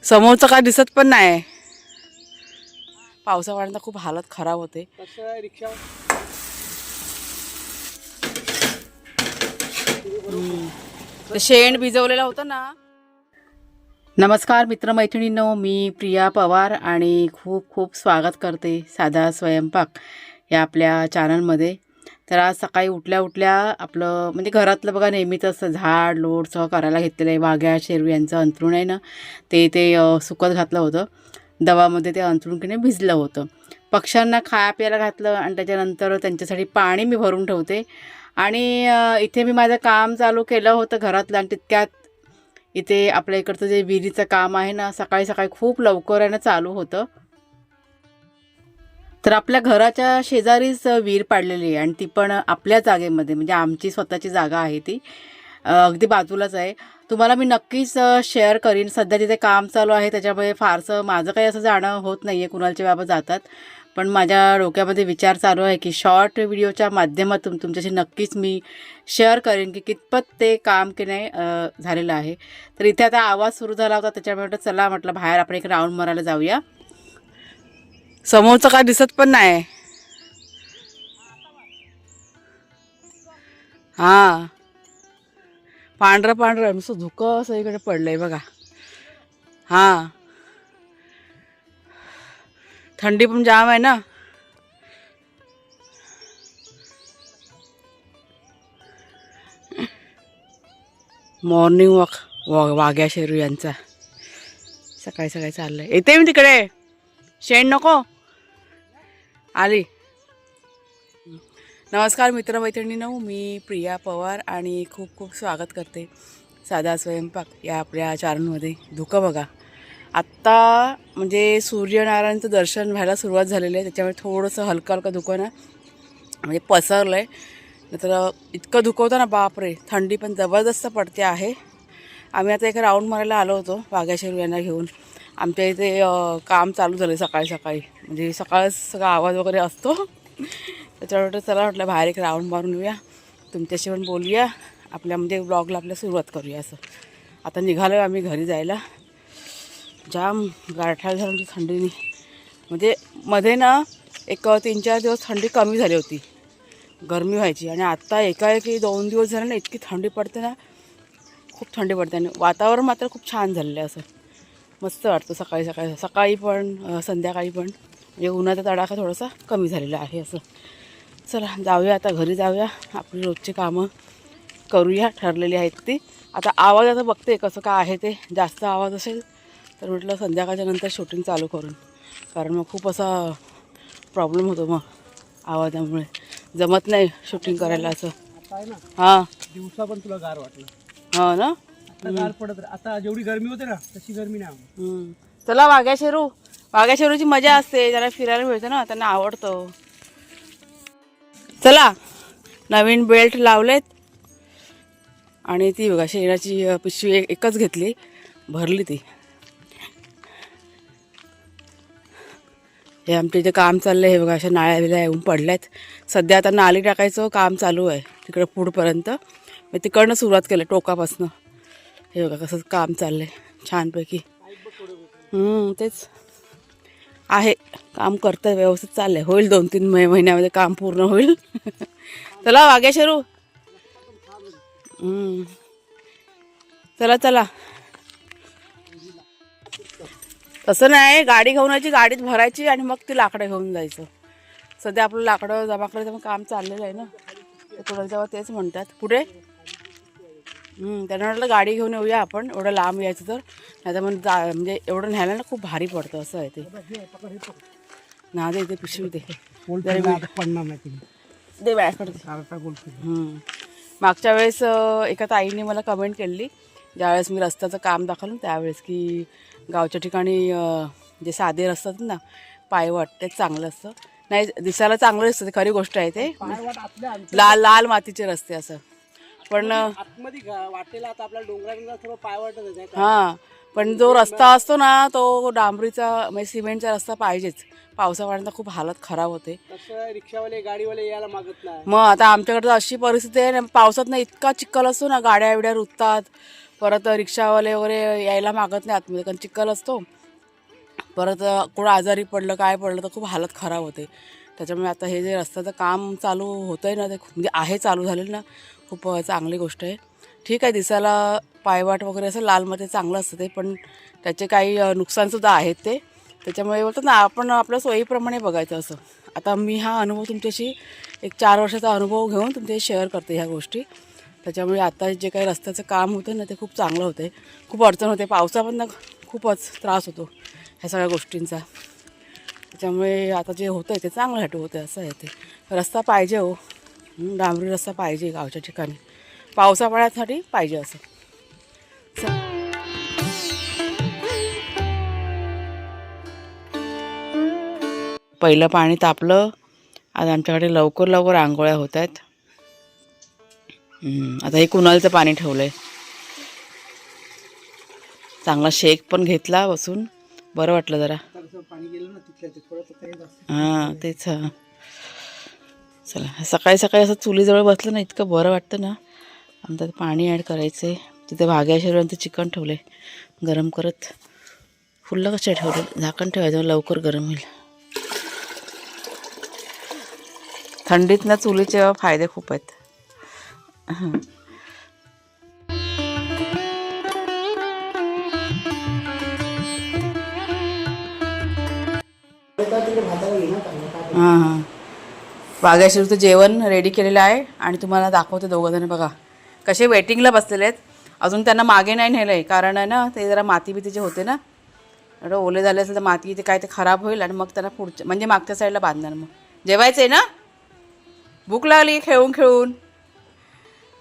समोरचं काय दिसत पण नाही. पावसामुळे खूप हालत खराब होते. रिक्षा ते शेण भिजवलेलं होतं ना. नमस्कार मित्रमैत्रिणींनो, मी प्रिया पवार आणि खूप खूप स्वागत करते साधा स्वयंपाक या आपल्या चॅनलमध्ये. तर आज सकाळी उठल्या उठल्या आपलं म्हणजे घरातलं बघा नेहमीच असं झाड लोट सह करायला घेतलेलं आहे. वाघ्या शेरू यांचं अंथरूण आहे ना, ते सुकत घातलं होतं दवामध्ये. ते अंथरूण की नाही भिजलं होतं. पक्ष्यांना खाया प्यायला घातलं आणि त्याच्यानंतर त्यांच्यासाठी पाणी मी भरून ठेवते. आणि इथे मी माझं काम चालू केलं होतं घरातलं, आणि तितक्यात इथे आपल्या इकडचं जे विहिरीचं काम आहे ना, सकाळी सकाळी खूप लवकर आहे ना चालू होतं. तर आपल्या घराच्या शेजारीच विहीर पाडलेली आहे, आणि ती पण आपल्या जागेमध्ये, म्हणजे आमची स्वतःची जागा आहे ती. अगदी बाजूलाच आहे. तुम्हाला मी नक्कीच शेअर करीन. सध्या तिथे काम चालू आहे त्याच्यामुळे फारसं माझं काही असं जाणं होत नाही आहे. कुणालचे बाबा जातात, पण माझ्या डोक्यामध्ये विचार चालू आहे की शॉर्ट व्हिडिओच्या माध्यमातून तुमच्याशी नक्कीच मी शेअर करेन की कितपत ते काम की नाही झालेलं आहे. तर इथे आता आवाज सुरू झाला होता, त्याच्यामुळे चला म्हटलं बाहेर आपण एक राऊंड मारायला जाऊया. समोरचं काय दिसत पण नाही. हां, पांढरं पांढरं नुसतं धुकं असं इकडे पडलंय बघा. हां, थंडी पण जाम आहे ना. मॉर्निंग वॉक वाघ्या शेरू यांचा सकाळी सकाळी चाललंय. येते मी तिकडे. शेण नको आली. नमस्कार मित्रमैत्रिणींनो, मी प्रिया पवार आणि खूप खूप स्वागत करते साधा स्वयंपाक या आपल्या चॅनलमध्ये. धुकं बघा आत्ता, म्हणजे सूर्यनारायणचं दर्शन व्हायला सुरुवात झालेली आहे, त्याच्यामुळे थोडंसं हलकं हलकं धुकं ना म्हणजे पसरलं आहे. नंतर इतकं धुकं होतं ना, बापरे. थंडी पण जबरदस्त पडते आहे. आम्ही आता एक राऊंड मारायला आलो होतो वाघ्या शेरू यांना घेऊन. आमच्या इथे काम चालू झालं सकाळी सकाळी, म्हणजे सकाळच सगळा आवाज वगैरे असतो. त्याच्यावर चला म्हटलं बाहेर एक राऊंड मारून येऊया, तुमच्याशी पण बोलूया, आपल्या म्हणजे ब्लॉगला आपल्या सुरुवात करूया. असं आता निघालो आहे आम्ही घरी जायला. जाम गारठाळ झालं म्हणजे थंडीने, म्हणजे मध्ये ना एक 3-4 दिवस थंडी कमी झाली होती, गरमी व्हायची, आणि आत्ता एकाएकी 2 दिवस झाले ना इतकी थंडी पडते ना, खूप थंडी पडते. आणि वातावरण मात्र खूप छान झालेलं आहे. असं मस्त वाटतं सकाळी सकाळी, सकाळी पण संध्याकाळी पण, म्हणजे उन्हाचा तडाखा थोडासा कमी झालेला आहे. असं चला जाऊया आता घरी, जाऊया आपली रोजची कामं करूया ठरलेली आहेत ती. आता आवाज आता बघते कसं काय आहे ते. जास्त आवाज असेल तर म्हटलं संध्याकाळच्या नंतर शूटिंग चालू करून, कारण मग खूप असा प्रॉब्लेम होतो, मग आवाजामुळे जमत नाही शूटिंग करायला असं. हां, दिवसा पण तुला गार वाटलं. हो ना. आता गार पडत आता जेवढी गरमी होते ना तशी गरमी नाही. चला वाघ्या शेरूची मजा असते, जरा फिरायला मिळतं ना, त्यांना आवडतं. चला, नवीन बेल्ट लावलेत, आणि ती बघा शेणाची पिशवी एकच घेतली, भरली ती. हे आमच्या इथे काम चाललं आहे. हे बघा अशा नाळ्या बिल्या येऊन पडल्यात. सध्या आता नाली टाकायचं काम चालू आहे तिकडं पुढपर्यंत. मी तिकडनं सुरुवात केलं टोकापासनं. हे बघा कसं काम चाललं आहे छानपैकी. तेच आहे, काम करतं व्यवस्थित चाललं आहे. होईल 2-3 महिन्यामध्ये काम पूर्ण होईल. चला वाघ्या शेरू. चला चला. तसं नाही, गाडी घेऊन यायची, गाडीत भरायची आणि मग ती लाकडं घेऊन जायचं. सध्या आपलं लाकडं जमा करायचं मग काम चाललेलं आहे ना, पुढे जेव्हा तेच म्हणतात पुढे. त्यांना म्हटलं गाडी घेऊन येऊया आपण, एवढं लांब यायचं तर, नाही तर मग म्हणजे एवढं न्यायला ना खूप भारी पडतं. असं आहे ते. ना दे, पिशवी दे. पडणार नाही दे बॅग पडते. मागच्या वेळेस एका ताईने मला कमेंट केली, ज्यावेळेस मी रस्त्याचं काम दाखवलं त्यावेळेस, की गावच्या ठिकाणी जे साधे रस्ते असतात ना पायवाट, तेच चांगलं असतं. नाही, दिसायला चांगलं असतं, खरी गोष्ट आहे ते. लाल लाल मातीचे रस्ते असं. पण वाटेला आता आपल्याला डोंगराला थोडं पायवाटच आहे. हां, पण जो रस्ता असतो ना तो डांबरीचा म्हणजे सिमेंटचा रस्ता पाहिजेच. पावसाळ्यात खूप हालत खराब होते. रिक्षावाले गाडीवाले यायला मागत नाही. मग आता आमच्याकडे अशी परिस्थिती आहे ना, पावसात ना इतका चिखल असतो ना, गाड्या एवढ्या रुततात, परत रिक्षावाले वगैरे यायला मागत नाही आतमध्ये, कारण चिखल असतो. परत कोण आजारी पडलं काय पडलं तर खूप हालत खराब होते. त्याच्यामुळे आता हे जे रस्त्याचं काम चालू होतं आहे ना, ते म्हणजे आहे चालू झालेलं ना, खूप चांगली गोष्ट आहे. ठीक आहे, दिसायला पायवाट वगैरे असं लालमध्ये चांगलं असतं ते, पण त्याचे काही नुकसानसुद्धा आहेत ते. त्याच्यामुळे बोलतात ना, आपण आपल्या सोयीप्रमाणे बघायचं असं. आता मी हा अनुभव तुमच्याशी एक 4 वर्षाचा अनुभव घेऊन तुमच्याशी शेअर करते ह्या गोष्टी. त्याच्यामुळे आता जे काही रस्त्याचं काम होतं ना, ते खूप चांगलं होतं आहे. खूप अडचण होते, पावसामधनं खूपच त्रास होतो ह्या सगळ्या गोष्टींचा. त्याच्यामुळे आता जे होतं आहे ते चांगल्यासाठी होतं आहे, असं आहे ते. रस्ता पाहिजे हो, डांबरी रस्ता पाहिजे गावच्या ठिकाणी, पावसा पाण्यासाठी पाहिजे असं. पहिलं पाणी तापलं. आज आमच्याकडे लवकर लवकर आंघोळ्या होत आहेत. आता हे कुणालचं पाणी ठेवलं आहे. चांगला शेक पण घेतला बसून, बरं वाटलं जरा. पाणी गेलं ना तिथल्या ते थोडं. हां तेच. चला, सकाळी सकाळी असं चुलीजवळ बसलं ना, इतकं बरं वाटतं ना. आमच्यात पाणी ॲड करायचं आहे. तिथे भाग्याशिवाय चिकन ठेवलं आहे गरम करत. फुल्लं कशा ठेवलं, झाकण ठेवायचं लवकर गरम होईल. थंडीत ना चुलीचे फायदे खूप आहेत. हां हां, भाग्याशिवचं जेवण रेडी केलेलं आहे आणि तुम्हाला दाखवते. दोघंजण बघा कसे वेटिंगला बसलेले आहेत. अजून त्यांना मागे नाही नेलं आहे, कारण आहे ना ते जरा माती बितीचे होते ना, एवढं ओले झाले असेल तर माती ते काय ते खराब होईल आणि मग त्यांना पुढच्या म्हणजे मागच्या साईडला बांधणार. मग जेवायचं आहे ना, भूक लागली खेळून खेळून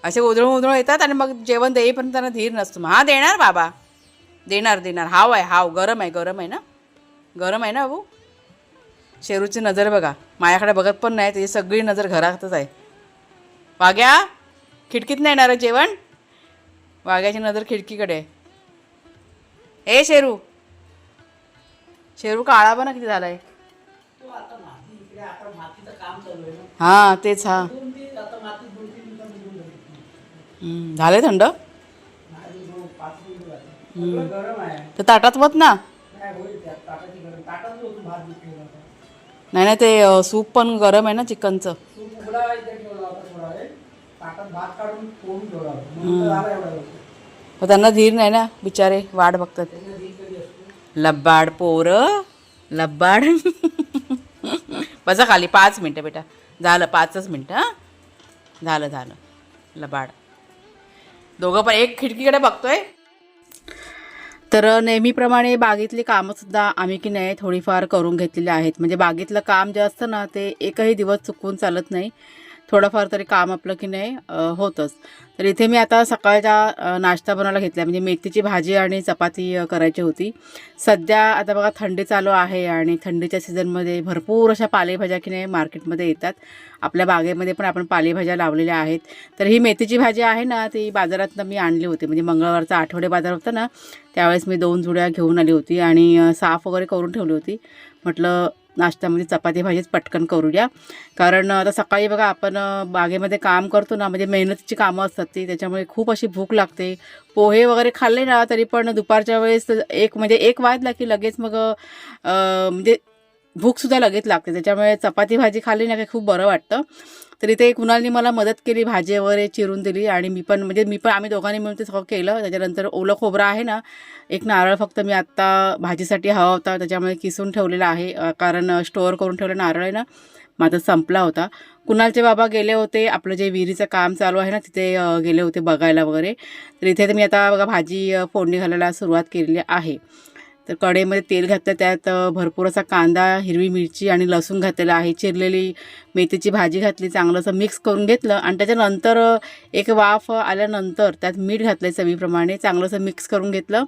असे उधळून येतात आणि मग जेवण देईपर्यंत त्यांना धीर नसतो. मग हां देणार बाबा, देणार देणार. हाव आहे, हाव गरम आहे, गरम आहे ना, गरम आहे ना बाबू. शेरूची नजर बघा, माझ्याकडे बघत पण नाही, त्याची सगळी नजर घरातच आहे. वाग्या खिडकीत नाही येणार जेवण, वाग्याची नजर खिडकीकडे आहे. ए शेरू, शेरू काळा पण किती झालाय. हां तेच. हां झाले थंड तर ताटात मत ना. नाही नाही, ते सूप पण गरम आहे ना चिकनचं. त्यांना धीर नाही ना, बिचारे वाट बघतात. लब्बाड पोरं, लब्बाड. बसा खाली 5 मिनटं बेटा, झालं 5च मिनटं. हां झालं झालं, लबाड. दोघं पण एक खिडकीकडे बघतोय. तर नेहमीप्रमाणे बागेतली कामंसुद्धा आम्ही की नाही थोडीफार करून घेतलेली आहेत. म्हणजे बागेतलं काम जे असतं ना, ते एकही दिवस चुकवून चालत नाही. थोडंफार तरी काम आपलं की नाही होतंच. तर इथे मी आता सकाळचा नाश्ता बनवायला घेतला, म्हणजे मेथीची भाजी आणि चपाती करायची होती. सध्या आता बघा थंडी चालू आहे आणि थंडीच्या सीझनमध्ये भरपूर अशा पालेभाज्या की नाही मार्केटमध्ये येतात. आपल्या बागेमध्ये पण आपण पालेभाज्या लावलेल्या आहेत. तर ही मेथीची भाजी आहे ना, ती बाजारातनं मी आणली होती. म्हणजे मंगळवारचा आठवडे बाजार होता ना, त्यावेळेस मी 2 जुड्या घेऊन आली होती आणि साफ वगैरे करून ठेवली होती. म्हटलं नाश्त्यामध्ये चपाती भाजीच पटकन करूया, कारण आता सकाळी बघा आपण बागेमध्ये काम करतो ना, म्हणजे मेहनतीची कामं असतात ती, त्याच्यामुळे खूप अशी भूक लागते. पोहे वगैरे खाल्ले ना तरी पण दुपारच्या वेळेस एक वाजला की लगेच मग म्हणजे भूकसुद्धा लगेच लागते. त्याच्यामुळे चपाती भाजी खाल्ली ना की खूप बरं वाटतं. तर इथे कुणालनी मला मदत केली, भाजी वगैरे चिरून दिली आणि मी पण आम्ही दोघांनी मिळून ते सगळं केलं. त्याच्यानंतर ओलं खोबरं आहे ना, एक नारळ फक्त मी आत्ता भाजीसाठी हवा होता त्याच्यामुळे किसून ठेवलेला आहे, कारण स्टोअर करून ठेवलं नारळ आहे ना, माझा संपला होता. कुणालचे बाबा गेले होते, आपलं जे विहिरीचं काम चालू आहे ना तिथे गेले होते बघायला वगैरे. तर इथे मी आता बघा भाजी फोडणी घालायला सुरुवात केलेली आहे. तर कढईमध्ये तेल घातलं, त्यात भरपूर असा कांदा, हिरवी मिरची आणि लसूण घातलेला आहे. चिरलेली मेथीची भाजी घातली, चांगलं असं मिक्स करून घेतलं आणि त्याच्यानंतर एक वाफ आल्यानंतर त्यात मीठ घातलं चवीप्रमाणे, चांगलं असं मिक्स करून घेतलं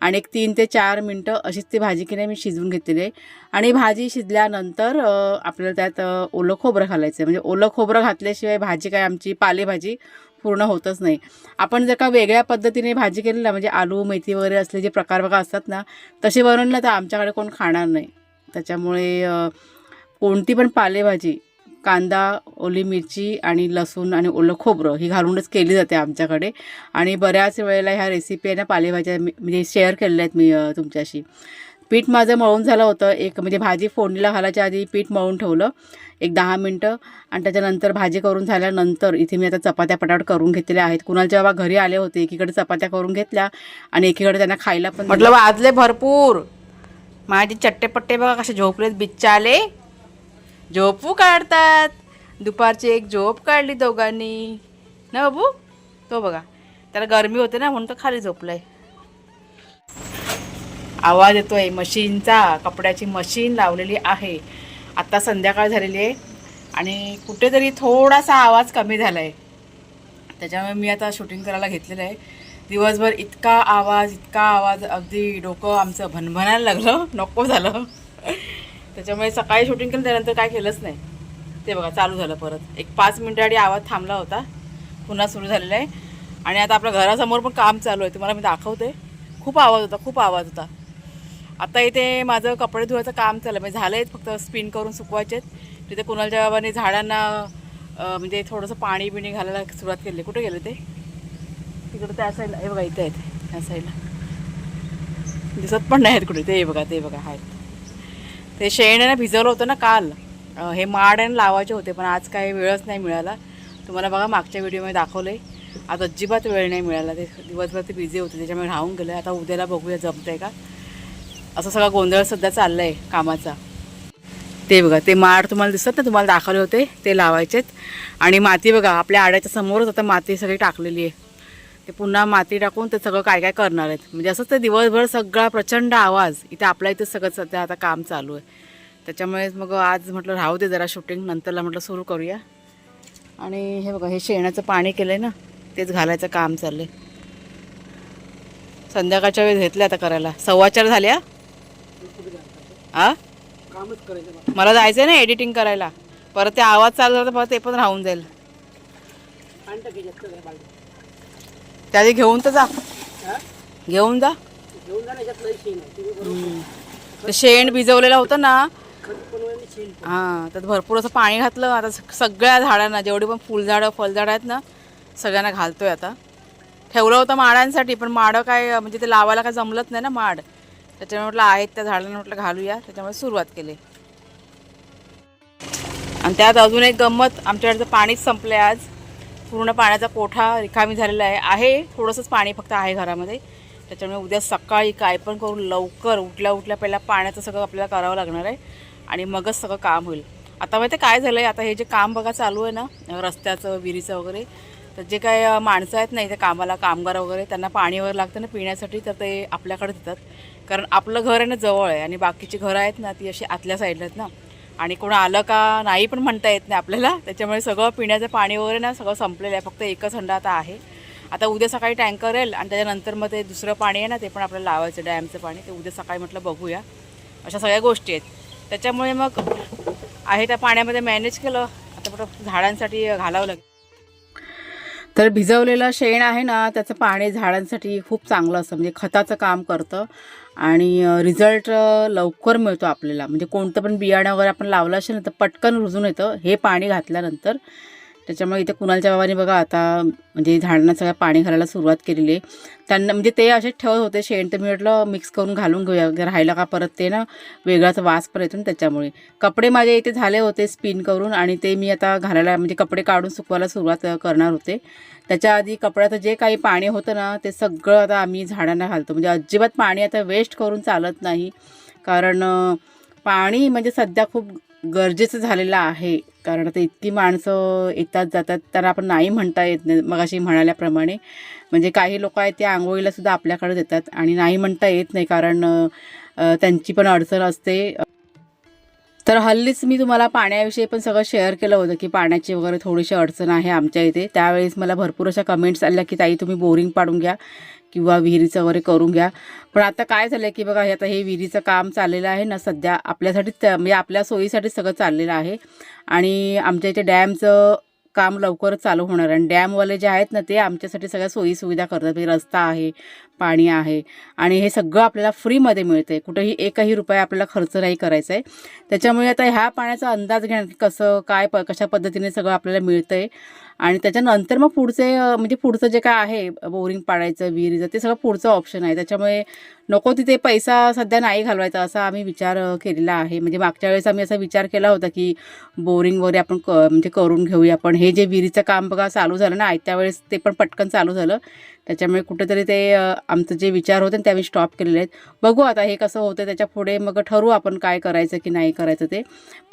आणि एक 3 ते 4 मिनटं अशीच ती भाजी की नाही मी शिजवून घेतलेली आहे. आणि भाजी शिजल्यानंतर आपल्याला त्यात ओलं खोबरं घालायचं आहे. म्हणजे ओलं खोबरं घातल्याशिवाय भाजी काय आमची पालेभाजी पूर्ण होतच नाही. आपण जर का वेगळ्या पद्धतीने भाजी केली ना, म्हणजे आलू मेथी वगैरे असले जे प्रकार बघा असतात ना, तसे बनवलं तर आमच्याकडे कोण खाणार नाही. त्याच्यामुळे कोणती पण पालेभाजी कांदा, ओली मिरची आणि लसूण आणि ओलं खोबरं ही घालूनच केली जाते आमच्याकडे. आणि बऱ्याच वेळेला ह्या रेसिपी आहे ना पालेभाज्या म्हणजे शेअर केलेल्या आहेत मी तुमच्याशी. पीठ माझं मळून झालं होतं. एक म्हणजे भाजी फोडणीला घालायच्या आधी पीठ मळून ठेवलं एक 10 मिनटं आणि त्याच्यानंतर भाजी करून झाल्यानंतर इथे मी आता चपात्या पटापट करून घेतलेल्या आहेत. कुणालच्या बाबा घरी आले होते, एकीकडे चपात्या करून घेतल्या आणि एकीकडे त्यांना खायला पण म्हटलं वाजले भरपूर. माझे चट्टेपट्टे बघा कसे झोपलेत बिच्चाले, झोपू काढतात. दुपारची एक झोप काढली दोघांनी ना बाबू. तो बघा त्याला गरमी होते ना म्हणून तो खाली झोपलाय. आवाज येतोय मशीनचा, कपड्याची मशीन लावलेली आहे. आता संध्याकाळ झालेली आहे आणि कुठेतरी थोडासा आवाज कमी झाला आहे. त्याच्यामुळे मी आता शूटिंग करायला घेतलेलं आहे. दिवसभर इतका आवाज अगदी डोकं आमचं भनभनायला लागलं, नको झालं. त्याच्यामुळे सकाळी शूटिंग केलं, त्यानंतर काय केलंच नाही. ते बघा चालू झालं परत. एक 5 मिनिटाआधी आवाज थांबला होता, पुन्हा सुरू झालेला आहे. आणि आता आपल्या घरासमोर पण काम चालू आहे, तुम्हाला मी दाखवते. खूप आवाज होता. आता इथे माझं कपडे धुवायचं काम चाललं म्हणजे झालं आहे, फक्त स्पिन करून सुकवायचे आहेत. तिथे कुणालच्या बाबाने झाडांना म्हणजे थोडंसं पाणी बिणी घालायला सुरुवात केली. कुठे गेलं ते? तिकडं त्या साईडला हे बघा, इथे आहेत त्या साईडला, दिसत पण नाही आहेत कुठे. ते बघा आहेत. ते शेण ना भिजवलं होतं ना काल, हे माड आणि लावायचे होते पण आज काही वेळच नाही मिळाला. तुम्हाला बघा मागच्या व्हिडिओमध्ये दाखवलं आहे. आज अजिबात वेळ नाही मिळाला, ते दिवसभर ते बिझी होते त्याच्यामुळे राहून गेलं. आता उद्याला बघूया जमतं आहे का. असं सगळा गोंधळ सध्या चालला आहे कामाचा. ते बघा ते माड तुम्हाला दिसत ना, तुम्हाला दाखवले होते ते लावायचेत. आणि माती बघा आपल्या आड्याच्या समोरच आता माती सगळी टाकलेली आहे. ते पुन्हा माती टाकून ते सगळं काय करणार आहेत. म्हणजे असंच ते दिवसभर सगळा प्रचंड आवाज इथे आपल्या इथे सगळं सध्या आता काम चालू आहे. त्याच्यामुळे मग आज म्हटलं राहू दे जरा शूटिंग, नंतरला म्हटलं सुरू करूया. आणि हे बघा हे शेणाचं पाणी केलं आहे ना, तेच घालायचं काम चाललं आहे. संध्याकाळच्या वेळेस घेतल्या आता करायला. 4:15 झाल्या. कामच करायचं. मला जायचं आहे ना एडिटिंग करायला. परत ते आवाज चालू झाला तर परत ते पण राहून जाईल. त्याआधी घेऊन तर जा, घेऊन जा. ते शेण भिजवलेलं होतं ना, हां त्यात भरपूर असं पाणी घातलं. आता सगळ्या झाडांना जेवढी पण फुलझाडं फळझाडं आहेत ना सगळ्यांना घालतोय. आता ठेवलं होतं माडांसाठी पण माडं काय म्हणजे ते लावायला काय जमलंच नाही ना माड. त्याच्यामुळे म्हटलं आहेत त्या झाडांना म्हटलं घालूया, त्याच्यामुळे सुरुवात केली. आणि त्यात अजून एक गंमत, आमच्याकडचं पाणीच संपलं आहे आज. पूर्ण पाण्याचा कोठा रिकामी झालेला आहे. थोडंसंच पाणी फक्त आहे घरामध्ये. त्याच्यामुळे उद्या सकाळी काय पण करून लवकर उठल्या पहिला पाण्याचं सगळं आपल्याला करावं लागणार आहे आणि मगच सगळं काम होईल. आता माहिती काय झालं आहे, आता हे जे काम बघा चालू आहे ना रस्त्याचं विहिरीचं वगैरे, तर जे काय माणसं आहेत ना इथे कामाला, कामगार वगैरे, त्यांना पाणी वगैरे लागतं ना पिण्यासाठी, तर ते आपल्याकडे देतात. कारण आपलं घर आहे ना जवळ आहे आणि बाकीची घरं आहेत ना ती अशी आतल्या साईडला आहेत ना, आणि कोण आलं का नाही पण म्हणता येत नाही आपल्याला. त्याच्यामुळे सगळं पिण्याचं पाणी वगैरे ना सगळं संपलेलं आहे. फक्त एकच हंडा आता आहे. आता उद्या सकाळी टँकर येईल आणि त्याच्यानंतर मग ते दुसरं पाणी आहे ना ते पण आपल्याला लावायचं डॅमचं पाणी. ते उद्या सकाळी म्हटलं बघूया. अशा सगळ्या गोष्टी आहेत. त्याच्यामुळे मग आहे त्या पाण्यामध्ये मॅनेज केलं. आता कुठं झाडांसाठी घालावं लागेल. तर भिजवलेलं शेण आहे ना त्याचं पाणी झाडांसाठी खूप चांगलं असतं, म्हणजे खताचं काम करतं आणि रिझल्ट लवकर मिळतो आपल्याला. म्हणजे कोणतं पण बियाणं वगैरे आपण लावलं असेल ना तर पटकन रुजून येतं हे पाणी घातल्यानंतर. त्याच्यामुळे इथे कुणालच्या बाबांनी बघा आता म्हणजे झाडांना सगळं पाणी घालायला सुरुवात केलेली आहे. त्यांना म्हणजे ते असे ठेवत होते शेण, तर मी म्हटलं मिक्स करून घालून घेऊया, राहिलं का परत ते ना वेगळाच वास पण येतो. त्याच्यामुळे कपडे माझे इथे झाले होते स्पिन करून आणि ते मी आता घालायला म्हणजे कपडे काढून सुकवायला सुरुवात करणार होते. त्याच्या आधी कपड्याचं जे काही पाणी होतं ना ते सगळं आता आम्ही झाडांना घालतो. म्हणजे अजिबात पाणी आता वेस्ट करून चालत नाही, कारण पाणी म्हणजे सध्या खूप गरजेचं झालेलं आहे. कारण आता इतकी माणसं येतात जातात त्यांना आपण नाही म्हणता येत नाही. मग अशी म्हणाल्याप्रमाणे म्हणजे काही लोक आहेत ते आंघोळीला सुद्धा आपल्याकडे देतात आणि नाही म्हणता येत नाही, कारण त्यांची पण अडचण असते. तर हल्लीच मी तुम्हाला पाण्याविषयी पण सगळं शेअर केलं होतं की पाण्याची वगैरे थोडीशी अडचण आहे आमच्या इथे. त्यावेळेस मला भरपूर अशा कमेंट्स आल्या की ताई तुम्ही बोरिंग पाडून घ्या किंवा विहिरीचं वगैरे करून घ्या. पण आता काय झालं की बघा आता हे विहिरीचं काम चाललेलं आहे ना सध्या आपल्यासाठीच, म्हणजे आपल्या सोयीसाठीच सगळं चाललेलं आहे. आणि आमच्या इथे डॅमचं काम लवकरच चालू होणार आहे. आणि डॅमवाले जे आहेत ना ते आमच्यासाठी सगळ्या सोयीसुविधा करतात. म्हणजे रस्ता आहे, पाणी आहे आणि हे सगळं आपल्याला फ्रीमध्ये मिळतं आहे. कुठेही एकही रुपया आपल्याला खर्च नाही करायचा आहे. त्याच्यामुळे आता ह्या पाण्याचा अंदाज घेणं कसं काय कशा पद्धतीने सगळं आपल्याला मिळतं आहे आणि त्याच्यानंतर मग म्हणजे पुढचं जे काय आहे बोरिंग पाडायचं विहिरीचं ते सगळं पुढचं ऑप्शन आहे. त्याच्यामुळे नको तिथे पैसा सध्या नाही घालवायचा असा आम्ही विचार केलेला आहे. म्हणजे मागच्या वेळेस आम्ही असा विचार केला होता की बोरिंग वगैरे आपण म्हणजे करून घेऊया. पण हे जे विहिरीचं काम बघा चालू झालं ना त्यावेळेस ते पण पटकन चालू झालं. त्याच्यामुळे कुठेतरी ते आमचं जे विचार होते ते आम्ही स्टॉप केलेले आहेत. बघू आता हे कसं होतं त्याच्या पुढे मग ठरवू आपण काय करायचं की नाही करायचं ते.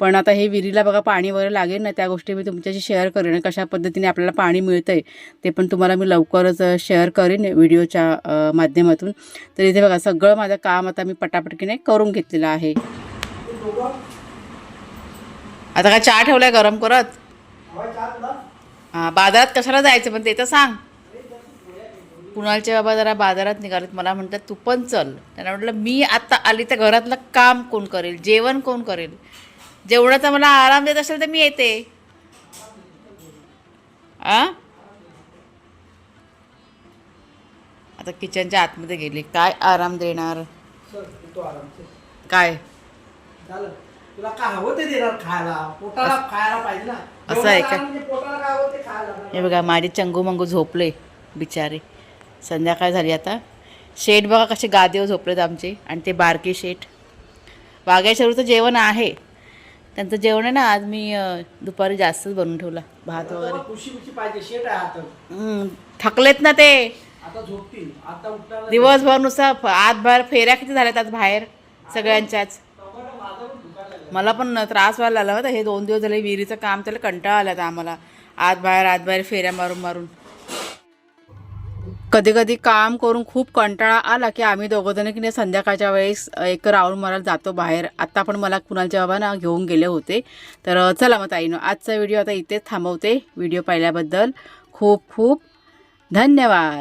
पण आता हे विहिरीला बघा पाणी वगैरे लागेल ना त्या गोष्टी मी तुमच्याशी शेअर करेन. कशा पद्धतीने आपल्याला पाणी मिळतं आहे ते पण तुम्हाला मी लवकरच शेअर करेन व्हिडिओच्या माध्यमातून. तर इथे बघा सगळं माझं काम आता मी पटापटकीने करून घेतलेलं आहे. आता काय चहा ठेवलाय गरम करत? हां बाजारात कशाला जायचं पण ते तर सांग. कुणालचे बाबा जरा बाजारात निघालेत मला म्हणतात तू पण चल. त्यांना म्हटलं मी आता आली तर घरातलं काम कोण करेल जेवण कोण करेल. जेवणाचा मला आराम देत असेल तर मी येते. आता किचनच्या आतमध्ये गेले काय आराम देणार काय तुला काय हवं ते देणार खायला पोटाला खायला पाहिजे ना. असं आहे का? पोटाला काय हवं ते खायला. हे बघा माझे चंगू मंगू झोपले बिचारे. संध्याकाळ झाली आता. शेठ बघा कसे गादीवर झोपलेत आमचे आणि ते बारके शेठ. वाघेश्वरचं जेवण आहे त्यांचं जेवण आहे ना आज मी दुपारी जास्तच बनवून ठेवला भात वगैरे. खुशी पाहिजे शेट आहे आता. थकलेत ना ते आता झोपतील आता उठणार. दिवसभर नुसतं आत बाहेर फेऱ्या किती झाल्यात आज बाहेर सगळ्यांच्याच. मला पण त्रास व्हायला लागला होता हे 2 दिवस झाले विहिरीचं काम त्याला कंटाळा आला होता आम्हाला आत बाहेर फेऱ्या मारून मारून. कधी कधी काम करून खूप कंटाळा आला की आम्ही दोघंजण की नाही संध्याकाळच्या वेळेस एक राऊंड मारायला जातो बाहेर. आत्ता पण मला कुणालच्या बाबा ना घेऊन गेले होते. तर चला मग ताईनं आजचा व्हिडिओ आता इथेच थांबवते. व्हिडिओ पाहिल्याबद्दल खूप खूप धन्यवाद.